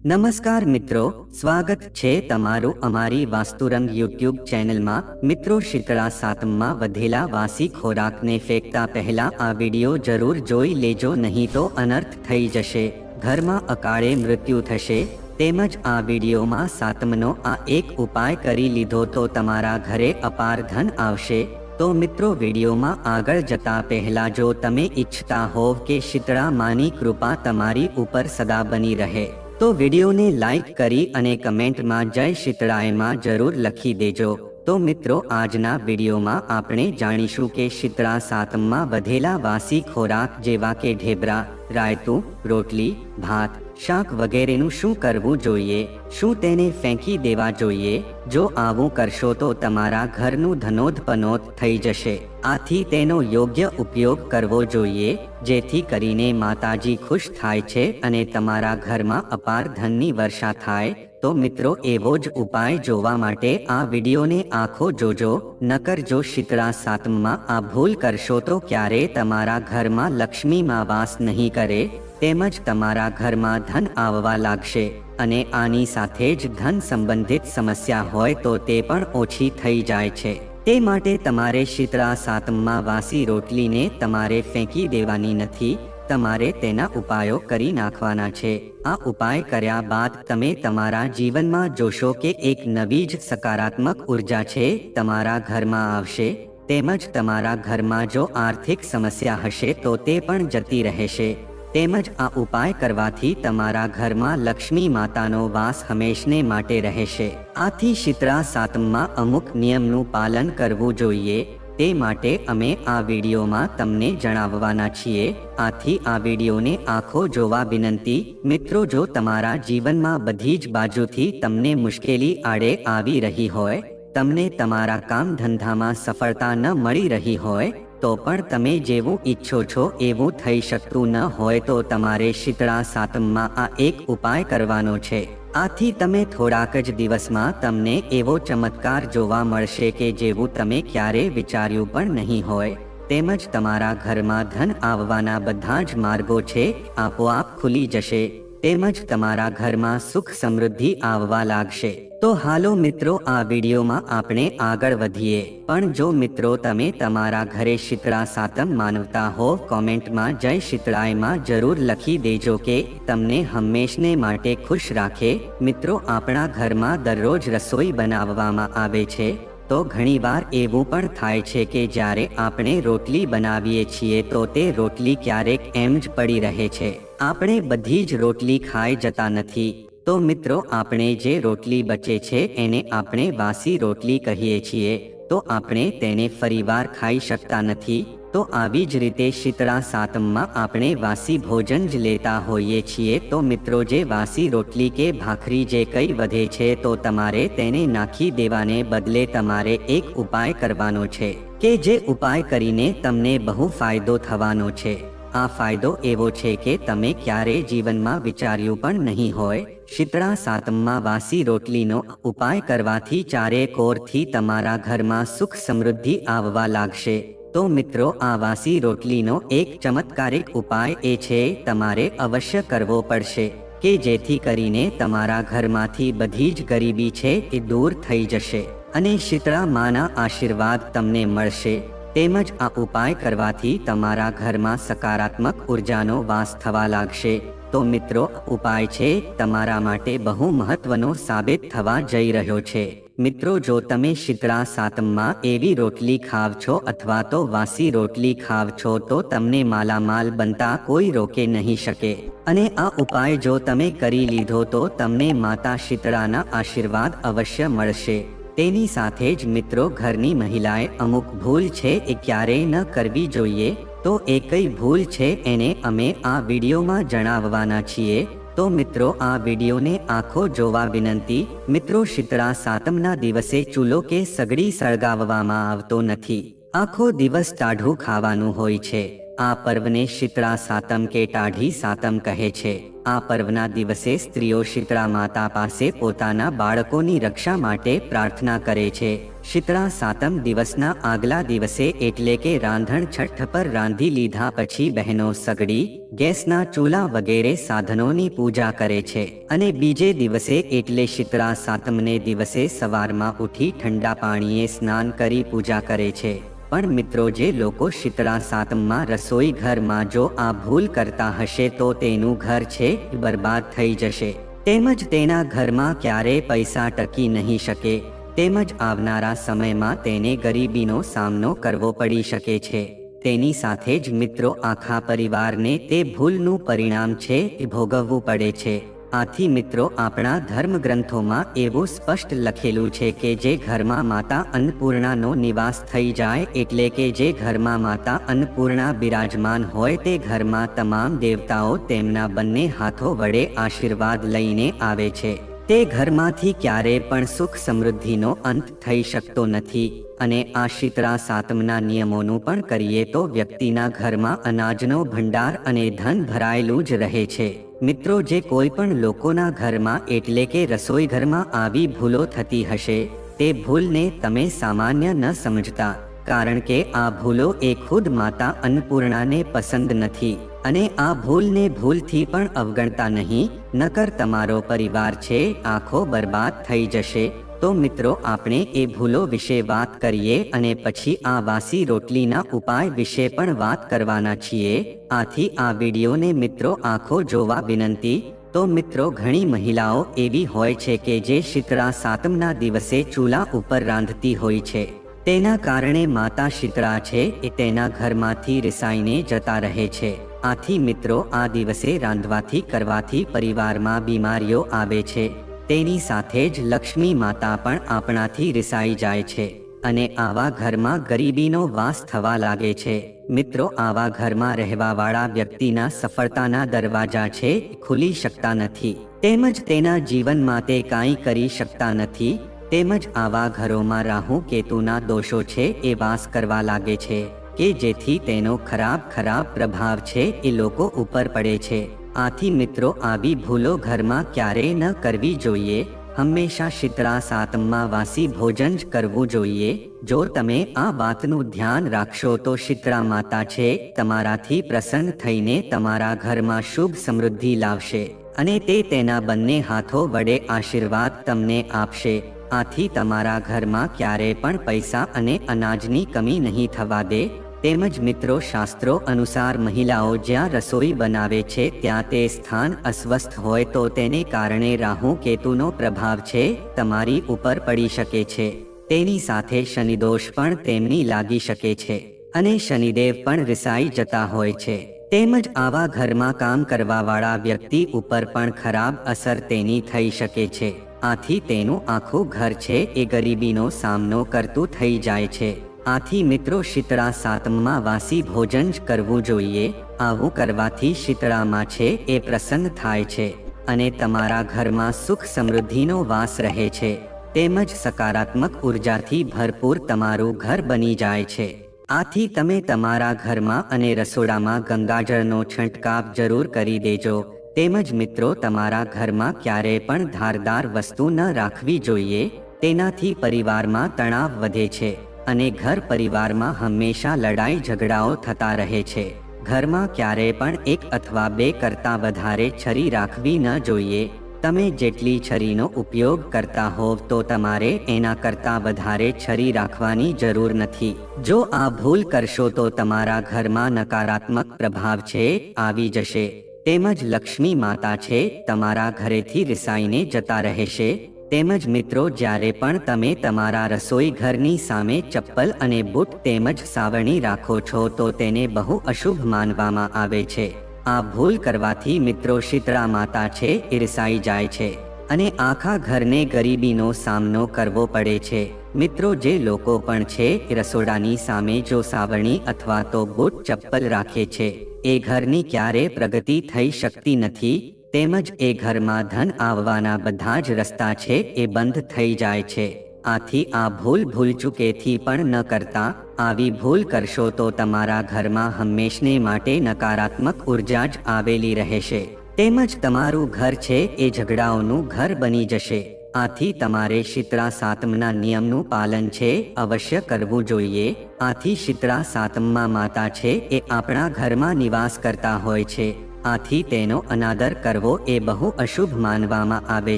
નમસ્કાર મિત્રો, સ્વાગત છે તમારું અમારી વાસ્તુરંગ યુટ્યુબ ચેનલમાં। મિત્રો, શીતળા સાતમમાં વધેલા વાસી ખોરાકને ફેંકતા પહેલા આ વિડિયો જરૂર જોઈ લેજો, નહીં તો અનર્થ થઈ જશે, ઘરમાં અકાળે મૃત્યુ થશે। તેમજ આ વિડિયોમાં સાતમનો આ એક ઉપાય કરી લીધો તો તમારા ઘરે અપાર ધન આવશે। તો મિત્રો, વિડીયોમાં આગળ જતા પહેલા જો તમે ઈચ્છતા હોવ કે શીતળા માની કૃપા તમારી ઉપર સદા બની રહે તો વિડીયોને લાઈક કરી અને કમેન્ટમાં જય શીતળામાં જરૂર લખી દેજો। તો મિત્રો, આજના વિડીયોમાં આપણે જાણીશું કે શીતળા સાતમમાં વધેલા વાસી ખોરાક જેવા કે ઢેબરા, રાયતું, રોટલી, ભાત, શાક વગેરેનું શું કરવું જોઈએ, શું તેને ફેંકી દેવા જોઈએ? જો આવું કરશો તો તમારા ઘરનું ધનોધપનોત થઈ જશે। આથી તેનો યોગ્ય ઉપયોગ કરવો જોઈએ, જેથી કરીને માતાજી ખુશ થાય છે અને તમારા ઘરમાં અપાર ધનની વર્ષા થાય। તો મિત્રો, એવો જ ઉપાય જોવા માટે આ વિડીયોને આખો જોજો, નકર જો શીતળા સાતમમાં આ ભૂલ કરશો તો ક્યારેય તમારા ઘરમાં લક્ષ્મીમાં વાસ નહીં કરે, તેમજ તમારા ઘરમાં ધન આવવા લાગશે અને આની સાથે જ ધન સંબંધિત સમસ્યા હોય તો તે પણ ઓછી થઈ જાય છે। તે માટે તમારે શીતળા સાતમમાં વાસી રોટલીને તમારે ફેંકી દેવાની નથી, તમારે તેના ઉપાયો કરી નાખવાના છે। આ ઉપાય કર્યા બાદ તમે તમારા જીવનમાં જોશો કે એક નવી જ સકારાત્મક ઉર્જા છે તમારા ઘરમાં આવશે, તેમજ તમારા ઘરમાં જો આર્થિક સમસ્યા હશે તો તે પણ જતી રહેશે। તેમજ આ ઉપાય કરવાથી તમારા ઘરમાં લક્ષ્મી માતાનો વાસ હંમેશને માટે રહેશે। આથી શીતળા સાતમમાં અમુક નિયમનું પાલન કરવું જોઈએ, તે માટે અમે આ વિડીયોમાં તમને જણાવવાના છીએ। આથી આ વિડીયોને આખો જોવા વિનંતી। મિત્રો, જો તમારા જીવનમાં બધી જ બાજુથી તમને મુશ્કેલી આડે આવી રહી હોય, તમને તમારા કામ ધંધામાં સફળતા ન મળી રહી હોય, તો પણ તમે જેવું ઈચ્છો છો એવું થઈ શકતું ન હોય તો તમારે શીતળા સાતમમાં આ એક ઉપાય કરવાનો છે। આથી તમે થોડાક જ દિવસમાં તમને એવો ચમત્કાર જોવા મળશે કે જેવું તમે ક્યારેય વિચાર્યું પણ નહીં હોય, તેમજ તમારા ઘરમાં ધન આવવાના બધા જ માર્ગો છે આપોઆપ ખુલી જશે, તેમજ તમારા ઘરમાં સુખ સમૃદ્ધિ આવવા લાગશે। તો હાલો મિત્રો, આ વિડીયોમાં આપણે આગળ વધીએ। પણ જો મિત્રો તમે તમારા ઘરે શીતળા સાતમ માનવતા હો, કોમેન્ટમાં જય શીતળામાં જરૂર લખી દેજો કે તમને હંમેશને માટે ખુશ રાખે। મિત્રો, આપણા ઘરમાં દરરોજ રસોઈ બનાવવામાં આવે છે, તો ઘણીવાર એવું પણ થાય છે કે જ્યારે આપણે રોટલી બનાવીએ છીએ તો તે રોટલી ક્યારેક એમ જ પડી રહે છે, આપણે બધી જ રોટલી ખાઈ જતા નથી। તો મિત્રો, આપણે જે રોટલી બચે છે એને આપણે વાસી રોટલી કહીએ છીએ, તો આપણે તેને ફરીવાર ખાઈ શકતા નથી। તો આવી જ રીતે શીતળા સાતમમાં આપણે વાસી ભોજન જ લેતા હોઈએ છીએ। તો મિત્રો, જે વાસી રોટલી કે ભાખરી જે કંઈ વધે છે તો તમારે તેને નાખી દેવાને બદલે તમારે એક ઉપાય કરવાનો છે કે જે ઉપાય કરીને તમને બહુ ફાયદો થવાનો છે। આ ફાયદો એવો છે કે તમે ક્યારેય જીવનમાં વિચાર્યું પણ નહીં હોય। શીતળા સાતમમાં વાસી રોટલીનો ઉપાય કરવાથી ચારે કોરથી તમારા ઘરમાં સુખ સમૃદ્ધિ આવવા લાગશે। તો મિત્રો, આ વાસી રોટલીનો એક ચમત્કારિક ઉપાય એ છે તમારે અવશ્ય કરવો પડશે કે જેથી કરીને તમારા ઘરમાંથી બધી જ ગરીબી છે એ દૂર થઈ જશે અને શીતળા માના આશીર્વાદ તમને મળશે। તેમજ આ ઉપાય કરવાથી તમારા ઘરમાં સકારાત્મક ઉર્જાનો વાસ થવા લાગશે। તો મિત્રો, ઉપાય છે તમારા માટે બહુ મહત્વનો સાબિત થવા જઈ રહ્યો છે। મિત્રો, જો તમે શીતળા સાતમમાં એવી રોટલી ખાવ છો અથવા તો વાસી રોટલી ખાવ છો તો તમને માલામાલ બનતા કોઈ રોકે નહીં શકે, અને આ ઉપાય જો તમે કરી લીધો તો તમને માતા શીતળાના આશીર્વાદ અવશ્ય મળશે। તેની સાથે જ મિત્રો, ઘરની મહિલાએ અમુક ભૂલ છે એ ક્યારેય ન કરવી જોઈએ, તો એ કઈ ભૂલ છે એને અમે આ વિડીયોમાં જણાવવાના છીએ। તો મિત્રો, આ વિડીયોને આખો જોવા વિનંતી। મિત્રો, શીતળા સાતમના દિવસે ચૂલો કે સગડી સળગાવવામાં આવતો નથી, આખો દિવસ ટાઢું ખાવાનું હોય છે। આ પર્વને શીતળા સાતમ કે ટાઢી સાતમ કહે છે। આ પર્વના દિવસે સ્ત્રીઓ શીતળા માતા પાસે પોતાના બાળકોની રક્ષા માટે પ્રાર્થના કરે છે। શીતળા સાતમ દિવસના આગલા દિવસે એટલે કે રાંધણ છઠ્ઠ પર રાંધી લીધા પછી બહેનો સગડી, ગેસના ચૂલા વગેરે સાધનોની પૂજા કરે છે અને બીજે દિવસે એટલે શીતળા સાતમને દિવસે સવારમાં ઉઠી ઠંડા પાણીએ સ્નાન કરી પૂજા કરે છે। પણ મિત્રો, જે લોકો શીતળા સાતમમાં રસોઈ ઘરમાં જો આ ભૂલ કરતા હશે તો તેનું ઘર છે બરબાદ થઈ જશે, તેમજ તેના ઘરમાં ક્યારેય પૈસા ટકી નહીં શકે, તેમજ આવનારા સમયમાં તેને ગરીબીનો સામનો કરવો પડી શકે છે। તેની સાથે જ મિત્રો, આખા પરિવારને તે ભૂલનું પરિણામ છે એ ભોગવવું પડે છે। આથી મિત્રો, આપણા ધર્મગ્રંથોમાં એવું સ્પષ્ટ લખેલું છે કે જે ઘરમાં માતા અન્નપૂર્ણાનો નિવાસ થઈ જાય એટલે કે જે ઘરમાં માતા અન્નપૂર્ણા બિરાજમાન હોય તે ઘરમાં તમામ દેવતાઓ તેમના બંને હાથો વડે આશીર્વાદ લઈને આવે છે। તે ઘરમાંથી ક્યારેય પણ સુખ સમૃદ્ધિનો અંત થઈ શકતો નથી। અને આ શીતળા સાતમના નિયમોનું પણ કરીએ તો વ્યક્તિના ઘરમાં અનાજનો ભંડાર અને ધન ભરાયેલું જ રહે છે। મિત્રો, જે કોઈ પણ લોકોના ઘરમાં એટલે કે રસોઈ ઘરમાં આવી ભૂલો થતી હશે તે ભૂલને તમે સામાન્ય ન સમજતા, કારણ કે આ ભૂલો એ ખુદ માતા અન્નપૂર્ણાને પસંદ નથી અને આ ભૂલને ભૂલથી પણ અવગણતા નહીં, નકર તમારો પરિવાર છે આખો બરબાદ થઈ જશે। તો મિત્રો, આપણે એ ભૂલો વિશે વાત કરીએ અને પછી આ વાસી રોટલીના ઉપાય વિશે પણ વાત કરવાના છીએ। આથી આ વિડીયોને મિત્રો આખો જોવા વિનંતી। તો મિત્રો, ઘણી મહિલાઓ એવી હોય છે કે જે શીતળા સાતમના દિવસે ચૂલા ઉપર રાંધતી હોય છે, તેના કારણે માતા શીતળા છે એ તેના ઘરમાંથી રિસાઈને જતા રહે છે। આથી મિત્રો, આ દિવસે રાંધવાથી કરવાથી પરિવારમાં બીમારીઓ આવે છે, તેની સાથે જ લક્ષ્મી માતા પણ આપણાથી રિસાઈ જાય છે અને આવા ઘરમાં ગરીબીનો વાસ થવા લાગે છે। મિત્રો, આવા ઘરમાં રહેવાવાળા વ્યક્તિના સફળતાના દરવાજા છે ખુલી શકતા નથી, તેમજ તેના જીવનમાં તે કાંઈ કરી શકતા નથી, તેમજ આવા ઘરોમાં રાહુ કેતુના દોષો છે એ વાસ કરવા લાગે છે કે જેથી તેનો ખરાબ પ્રભાવ છે એ લોકો ઉપર પડે છે। આથી મિત્રો, આવી ભૂલો ઘરમાં ક્યારેય ન કરવી જોઈએ। હંમેશા શીતળા સાતમમાં વાસી ભોજન જ કરવું જોઈએ। જો તમે આ વાતનું ધ્યાન રાખશો તો શીતળા માતા છે તમારાથી પ્રસન્ન થઈને તમારા ઘરમાં શુભ સમૃદ્ધિ લાવશે અને તે તેના બંને હાથો વડે આશીર્વાદ તમને આપશે। આથી તમારા ઘરમાં ક્યારેય પણ પૈસા અને અનાજની કમી નહીં થવા દે। તેમજ મિત્રો, શાસ્ત્રો અનુસાર મહિલાઓ જ્યાં રસોઈ બનાવે છે ત્યાં તે સ્થાન અસ્વસ્થ હોય તો તેને કારણે રાહુ કેતુનો પ્રભાવ છે તમારી ઉપર પડી શકે છે। તેની સાથે શનિદોષ પણ તેમની લાગી શકે છે અને શનિદેવ પણ રિસાઈ જતા હોય છે। તેમજ આવા ઘરમાં કામ કરવાવાળા વ્યક્તિ ઉપર પણ ખરાબ અસર તેની થઈ શકે છે। આથી તેનું આખું ઘર છે એ ગરીબીનો સામનો કરતું થઈ જાય છે। આથી મિત્રો, શીતળા સાતમમાં વાસી ભોજન જ કરવું જોઈએ। આવું કરવાથી શીતળામાં છે એ પ્રસન્ન થાય છે અને તમારા ઘરમાં સુખ સમૃદ્ધિનો વાસ રહે છે, તેમજ સકારાત્મક ઉર્જાથી ભરપૂર તમારું ઘર બની જાય છે। આથી તમે તમારા ઘરમાં અને રસોડામાં ગંગાજળનો છંટકાવ જરૂર કરી દેજો। તેમજ મિત્રો, તમારા ઘરમાં ક્યારેય પણ ધારદાર વસ્તુ ન રાખવી જોઈએ, તેનાથી પરિવારમાં તણાવ વધે છે અને ઘર પરિવારમાં હંમેશા લડાઈ ઝઘડાઓ થતા રહે છે। ઘરમાં ક્યારેય પણ એક અથવા બે કરતાં વધારે છરી રાખવી ન જોઈએ। તમે જેટલી છરીનો ઉપયોગ કરતા હોવ તો તમારે એના કરતાં વધારે છરી રાખવાની જરૂર નથી। જો આ ભૂલ કરશો તો તમારા ઘરમાં નકારાત્મક પ્રભાવ છે આવી જશે, તેમજ લક્ષ્મી માતા છે તમારા ઘરેથી રિસાઈને જતા રહેશે। તેમજ મિત્રો, જ્યારે પણ તમે તમારા રસોઈ ઘરની સામે ચપ્પલ અને બૂટ તેમજ સાવરણી રાખો છો તો તેને બહુ અશુભ માનવામાં આવે છે। આ ભૂલ કરવાથી મિત્રો, શીતળા માતા છે એ રિસાઈ જાય છે અને આખા ઘરને ગરીબીનો સામનો કરવો પડે છે। મિત્રો, જે લોકો પણ છે રસોડાની સામે જો સાવરણી અથવા તો બૂટ ચપ્પલ રાખે છે, એ ઘરની ક્યારે પ્રગતિ થઈ શકતી નથી, તેમજ એ ઘરમાં ધન આવવાના બધા જ રસ્તા છે એ બંધ થઈ જાય છે। આથી આ ભૂલ ભૂલચૂકેથી પણ ન કરતા. આવી ભૂલ કરશો તો તમારા ઘરમાં હંમેશને માટે નકારાત્મક ઉર્જા જ આવેલી રહેશે, તેમજ તમારું ઘર છે એ ઝઘડાઓનું ઘર બની જશે. આથી તમારે શીતળા સાતમના નિયમનું પાલન છે અવશ્ય કરવું જોઈએ. આથી શીતળા સાતમમાં માતા છે એ આપણા ઘરમાં નિવાસ કરતા હોય છે, આથી તેનો અનાદર કરવો એ બહુ અશુભ માનવામાં આવે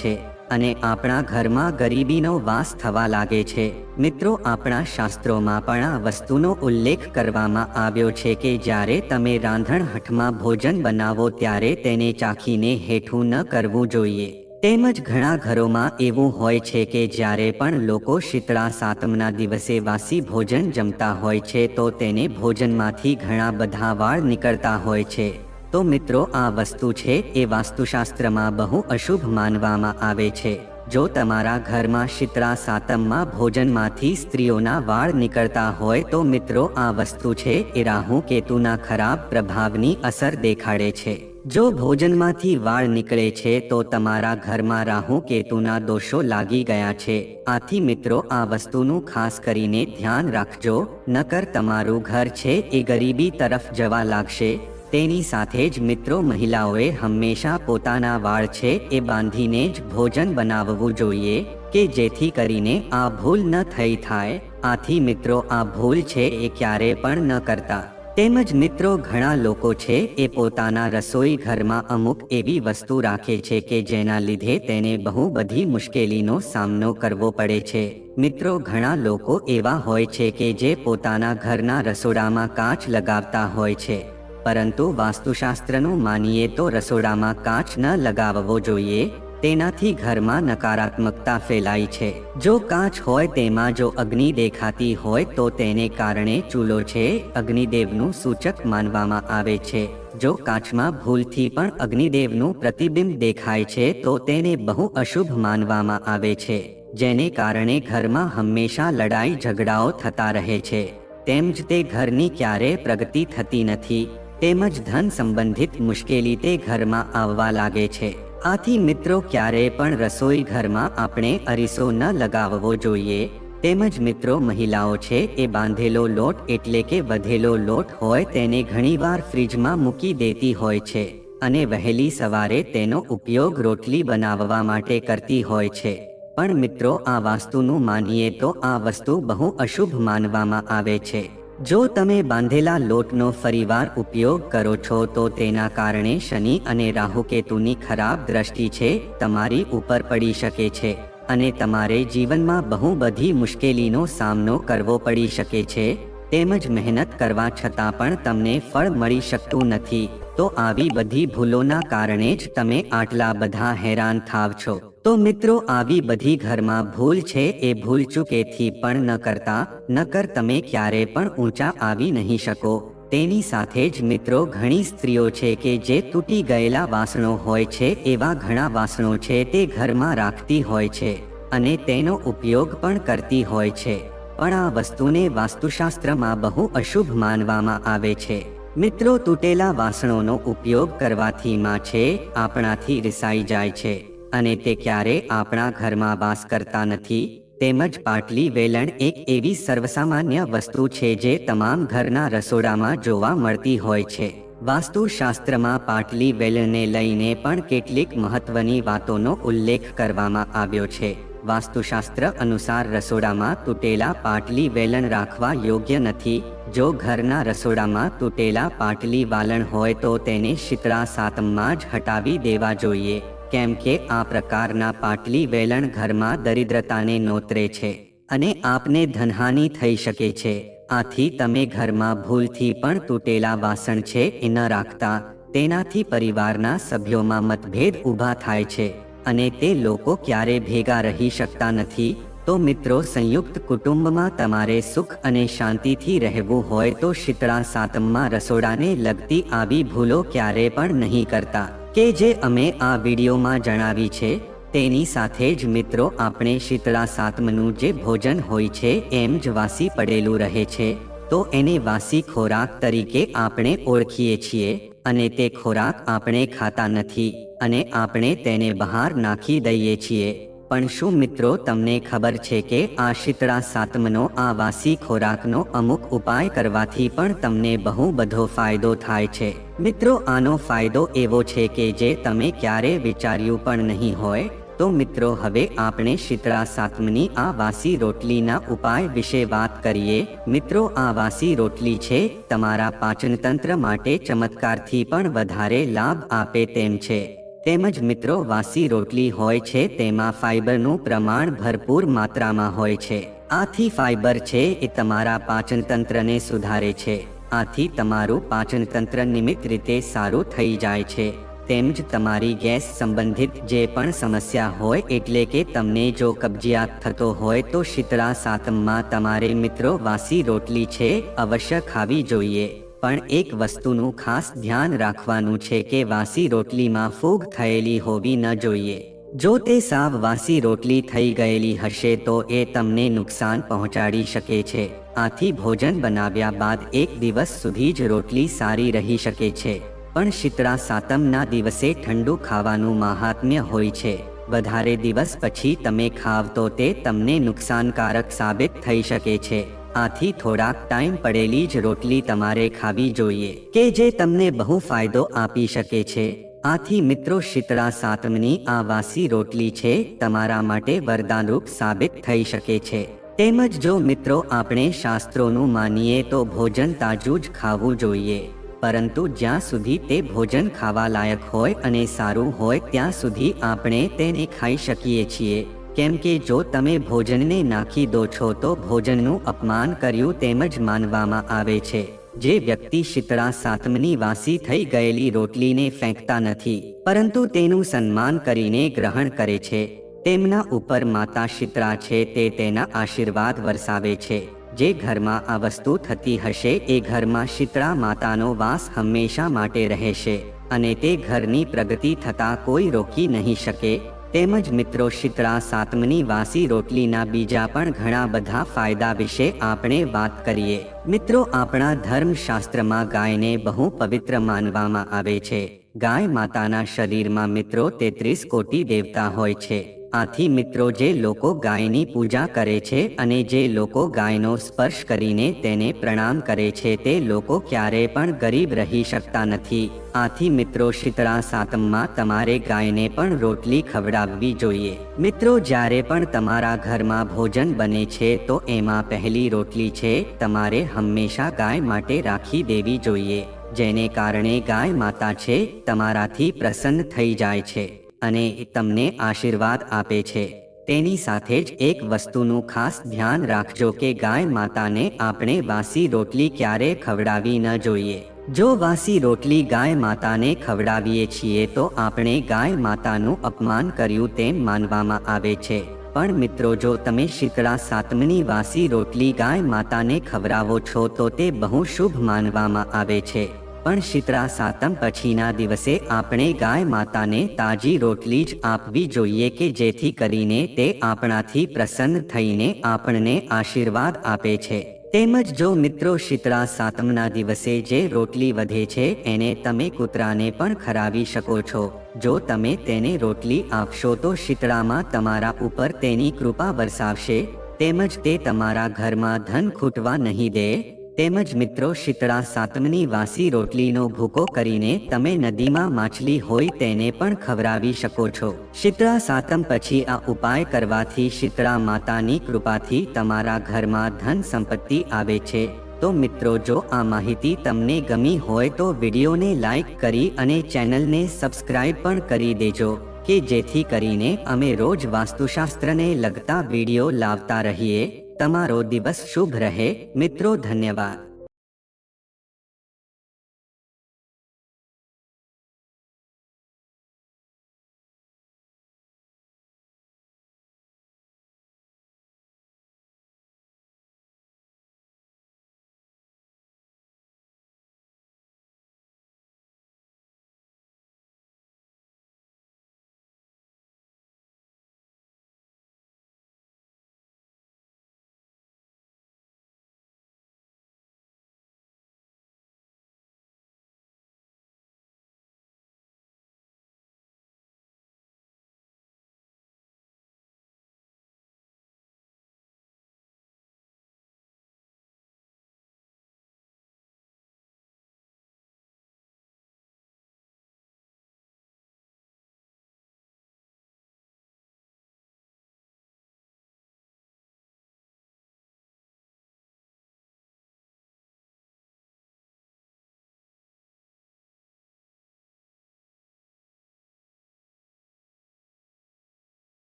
છે અને આપણા ઘરમાં ગરીબીનો વાસ થવા લાગે છે. મિત્રો, આપણા શાસ્ત્રોમાં પણ આ વસ્તુનો ઉલ્લેખ કરવામાં આવ્યો છે કે જ્યારે તમે રાંધણહઠમાં ભોજન બનાવો ત્યારે તેને ચાખીને હેઠું ન કરવું જોઈએ. તેમજ ઘણા ઘરોમાં એવું હોય છે કે જ્યારે પણ લોકો શીતળા સાતમના દિવસે વાસી ભોજન જમતા હોય છે તો તેને ભોજનમાંથી ઘણા બધા વાળ નીકળતા હોય છે. તો મિત્રો, આ વસ્તુ છે એ વાસ્તુશાસ્ત્રમાં બહુ અશુભ માનવામાં આવે છે. જો તમારા ઘરમાં શીતળા સાતમમાં ભોજનમાંથી સ્ત્રીઓના વાળ નીકળતા હોય તો મિત્રો, આ વસ્તુ છે એ રાહુ કેતુના ખરાબ પ્રભાવની અસર દેખાડે છે. જો ભોજનમાંથી વાળ નીકળે છે તો તમારા ઘરમાં રાહુ કેતુના દોષો લાગી ગયા છે. આથી મિત્રો, આ વસ્તુનું ખાસ કરીને ધ્યાન રાખજો, નકર તમારું ઘર છે એ ગરીબી તરફ જવા લાગશે. તેની સાથે જ મિત્રો, મહિલાઓએ હંમેશા પોતાના વાળ છે એ બાંધીને જ ભોજન બનાવવું જોઈએ કે જેથી કરીને આ ભૂલ ન થઈ થાય. આથી મિત્રો, આ ભૂલ છે એ ક્યારે પણ ન કરતા. તેમજ મિત્રો, ઘણા લોકો છે એ પોતાના રસોઈ ઘરમાં અમુક એવી વસ્તુ રાખે છે કે જેના લીધે તેને બહુ બધી મુશ્કેલીનો સામનો કરવો પડે છે. મિત્રો, ઘણા લોકો એવા હોય છે કે જે પોતાના ઘરના રસોડામાં કાચ લગાવતા હોય છે, પરંતુ વાસ્તુશાસ્ત્રનું માનીએ તો રસોડામાં કાચ ન લગાવવો જોઈએ. તેનાથી ઘરમાં નકારાત્મકતા ફેલાય છે. જો કાચ હોય તેમાં જો અગ્નિ દેખાતી હોય તો તેને કારણે ચૂલો છે અગ્નિદેવનું સૂચક માનવામાં આવે છે. જો કાચમાં ભૂલથી પણ અગ્નિદેવનું પ્રતિબિંબ દેખાય છે તો તેને બહુ અશુભ માનવામાં આવે છે, જેને કારણે ઘરમાં હંમેશા લડાઈ ઝઘડાઓ થતા રહે છે. તેમજ તે ઘરની ક્યારેય પ્રગતિ થતી નથી. તેમજ ધન સંબંધિત મુશ્કેલી તે ઘરમાં આવવા લાગે છે. આથી મિત્રો, ક્યારેય પણ રસોઈ ઘરમાં આપણે અરીસો ન લગાવવો જોઈએ. તેમજ મિત્રો, મહિલાઓ છે એ બાંધેલો લોટ એટલે કે વધેલો લોટ હોય તેને ઘણીવાર ફ્રીજમાં મૂકી દેતી હોય છે અને વહેલી સવારે તેનો ઉપયોગ રોટલી બનાવવા માટે કરતી હોય છે. પણ મિત્રો, આ વાસ્તુનું માનીએ તો આ વસ્તુ બહુ અશુભ માનવામાં આવે છે. જો તમે બાંધેલા લોટનો ફરીવાર ઉપયોગ કરો છો તો તેના કારણે શનિ અને રાહુકેતુની ખરાબ દ્રષ્ટિ છે તમારી ઉપર પડી શકે છે અને તમારે જીવનમાં બહુ બધી મુશ્કેલીનો સામનો કરવો પડી શકે છે. તેમજ મહેનત કરવા છતાં પણ તમને ફળ મળી શકતું નથી. તો આવી બધી ભૂલોના કારણે જ તમે આટલા બધા હેરાન થાવ છો. તો મિત્રો, આવી બધી ઘરમાં ભૂલ છે એ ભૂલચૂકેથી પણ ન કરતા, નકર તમે ક્યારે પણ ઊંચા આવી નહીં શકો. તેની સાથે જ મિત્રો, ઘણી સ્ત્રીઓ છે કે જે તૂટી ગયેલા વાસણો હોય છે એવા ઘણા વાસણો છે તે ઘરમાં રાખતી હોય છે અને તેનો ઉપયોગ પણ કરતી હોય છે. પણ આ વસ્તુને વાસ્તુશાસ્ત્રમાં બહુ અશુભ માનવામાં આવે છે. મિત્રો, તૂટેલા વાસણોનો ઉપયોગ કરવાથી માં છે આપણાથી રિસાઈ જાય છે અને તે ક્યારે આપણા ઘરમાં વાસ કરતા નથી. તેમજ પાટલી વેલણ એક એવી સર્વસામાન્ય વસ્તુ છે જે તમામ ઘરના રસોડામાં જોવા મળતી હોય છે. વાસ્તુશાસ્ત્રમાં પાટલી વેલણને લઈને પણ કેટલીક મહત્વની વાતોનો ઉલ્લેખ કરવામાં આવ્યો છે. વાસ્તુશાસ્ત્ર અનુસાર રસોડામાં તૂટેલા પાટલી વેલણ રાખવા યોગ્ય નથી. જો ઘરના રસોડામાં તૂટેલા પાટલી વાલણ હોય તો તેને શીતળા સાતમમાં જ હટાવી દેવા જોઈએ, કેમ કે આ પ્રકારના પાટલી વેલણ ઘરમાં દરિદ્રતાને નોતરે છે અને આપને ધનહાનિ થઈ શકે છે. આથી તમે ઘરમાં ભૂલથી પણ તૂટેલા વાસણ છે એ ન રાખતા. તેનાથી પરિવારના સભ્યોમાં મતભેદ ઊભા થાય છે અને તે લોકો ક્યારે ભેગા રહી શકતા નથી. તો મિત્રો, સંયુક્ત કુટુંબમાં તમારે સુખ અને શાંતિથી રહેવું હોય તો શીતળા સાતમમાં રસોડાને લગતી આવી ભૂલો ક્યારે પણ નહીં કરતા કે જે અમે આ વિડીયોમાં જણાવી છે. તેની સાથે જ મિત્રો, આપણે શીતળા સાતમનું જે ભોજન હોય છે એમ જ વાસી પડેલું રહે છે તો એને વાસી ખોરાક તરીકે આપણે ઓળખીએ છીએ અને તે ખોરાક આપણે ખાતા નથી અને આપણે તેને બહાર નાખી દઈએ છીએ. પણ શું મિત્રો તમને ખબર છે કે આ શીતળા સાતમનો આ વાસી ખોરાકનો અમુક ઉપાય કરવાથી પણ તમને બહુ બધો ફાયદો થાય છે? મિત્રો આનો ફાયદો એવો છે કે જે તમે ક્યારે વિચાર્યું પણ નહીં હોય. તો મિત્રો હવે આપણે શીતળા સાતમની આ વાસી રોટલીના ઉપાય વિશે વાત કરીએ. મિત્રો આ વાસી રોટલી છે તમારા પાચનતંત્ર માટે ચમત્કારથી પણ વધારે લાભ આપે તેમ છે. તેમજ મિત્રો વાસી રોટલી હોય છે તેમાં ફાઇબરનું પ્રમાણ ભરપૂર માત્રામાં હોય છે. આથી ફાઇબર છે એ તમારા પાચનતંત્રને સુધારે છે. આથી તમારું પાચનતંત્ર નિયમિત રીતે સારું થઈ જાય છે. તેમજ તમારી ગેસ સંબંધિત જે પણ સમસ્યા હોય એટલે કે તમને જો કબજિયાત થતો હોય તો શીતળા સાતમમાં તમારે મિત્રો વાસી રોટલી છે અવશ્ય ખાવી જોઈએ. પણ એક વસ્તુનું ખાસ ધ્યાન રાખવાનું છે કે વાસી રોટલીમાં ફૂગ થયેલી હોવી ન જોઈએ. જો તે સાવ વાસી રોટલી થઈ ગયેલી હશે તો એ તમને નુકસાન પહોંચાડી શકે છે. આથી ભોજન બનાવ્યા બાદ એક દિવસ સુધી જ રોટલી સારી રહી શકે છે. પણ શીતળા સાતમના દિવસે ઠંડુ ખાવાનું મહાત્મ્ય હોય છે. વધારે દિવસ પછી તમે ખાવ તો તે તમને નુકસાનકારક સાબિત થઈ શકે છે. આથી થોડાક ટાઈમ પડેલી જ રોટલી તમારે ખાવી જોઈએ કે જે તમને બહુ ફાયદો આપી શકે છે. આથી મિત્રો શીતળા સાતમની આ વાસી રોટલી છે તમારા માટે વરદાનરૂપ સાબિત થઈ શકે છે. તેમજ જો મિત્રો આપણે શાસ્ત્રોનું માનીએ તો ભોજન તાજું જ ખાવું જોઈએ. પરંતુ જ્યાં સુધી તે ભોજન ખાવા લાયક હોય અને સારું હોય ત્યાં સુધી આપણે તેને ખાઈ શકીએ છીએ. કેમ કે જો તમે ભોજનને નાખી દો છો તો ભોજનનું અપમાન કર્યું તેમજ માનવામાં આવે છે. જે વ્યક્તિ શીતળા સાતમની વાસી થઈ ગયેલી રોટલીને ફેંકતા નથી પરંતુ તેનું સન્માન કરીને ગ્રહણ કરે છે તેમના ઉપર માતા શીતળા છે તે તેના આશીર્વાદ વરસાવે છે. જે ઘરમાં આ વસ્તુ થતી હશે એ ઘરમાં શીતળા માતાનો વાસ હંમેશા માટે રહેશે અને તે ઘરની પ્રગતિ થતા કોઈ રોકી નહીં શકે. તેમજ મિત્રો શીતળા સાતમની વાસી રોટલીના બીજા પણ ઘણા બધા ફાયદા વિશે આપણે વાત કરીએ. મિત્રો આપણા ધર્મશાસ્ત્રમાં ગાયને બહુ પવિત્ર માનવામાં આવે છે. ગાય માતાના શરીરમાં મિત્રો 33 કોટી દેવતા હોય છે. આથી મિત્રો જે લોકો ગાયની પૂજા કરે છે અને જે લોકો ગાયનો સ્પર્શ કરીને તેને પ્રણામ કરે છે તે લોકો ક્યારેય પણ ગરીબ રહી શકતા નથી. આથી મિત્રો શીતળા સાતમમાં તમારે ગાયને પણ રોટલી ખવડાવવી જોઈએ. મિત્રો જ્યારે પણ તમારા ઘરમાં ભોજન બને છે તો એમાં પહેલી રોટલી છે તમારે હંમેશા ગાય માટે રાખી દેવી જોઈએ. જેને કારણે ગાય માતા છે તમારાથી પ્રસન્ન થઈ જાય છે અને તમને આશીર્વાદ આપે છે. તેની સાથે જ એક વસ્તુનું ખાસ ધ્યાન રાખજો કે ગાય માતાને આપણે વાસી રોટલી ક્યારે ખવડાવી ન જોઈએ. જો વાસી રોટલી ગાય માતાને ખવડાવીએ છીએ તો આપણે ગાય માતાનું અપમાન કર્યું તેમ માનવામાં આવે છે. પણ મિત્રો જો તમે શીતળા સાતમની વાસી રોટલી ગાય માતાને ખવડાવો છો તો તે બહુ શુભ માનવામાં આવે છે. પણ શીતળા સાતમ પછીના દિવસે આપણે ગાય માતાને તાજી રોટલી જ આપવી જોઈએ કે જેથી કરીને તે આપણાથી પ્રસન્ન થઈને આપણને આશીર્વાદ આપે છે. તેમજ જો મિત્રો શીતળા સાતમના દિવસે જે રોટલી વધે છે એને તમે કૂતરાને પણ ખવડાવી શકો છો. જો તમે તેને રોટલી આપશો તો શીતળામાં તમારા ઉપર તેની કૃપા વરસાવશે તેમજ તે તમારા ઘરમાં ધન ખૂટવા નહીં દે. તેમજ મિત્રો શીતળા સાતમની વાસી રોટલીનો ભૂકો કરીને તમે નદીમાં માછલી હોય તેને પણ ખવડાવી શકો છો. શીતળા સાતમ પછી આ ઉપાય કરવાથી શીતળા માતાની કૃપાથી તમારા ઘરમાં ધન સંપત્તિ આવે છે. તો મિત્રો જો આ માહિતી તમને ગમી હોય તો વિડીયોને લાઈક કરી અને ચેનલને સબસ્ક્રાઇબ પણ કરી દેજો કે જેથી કરીને અમે રોજ વાસ્તુશાસ્ત્રને લગતા વિડીયો લાવતા રહીએ. તમારો દિવસ શુભ રહે મિત્રો. ધન્યવાદ.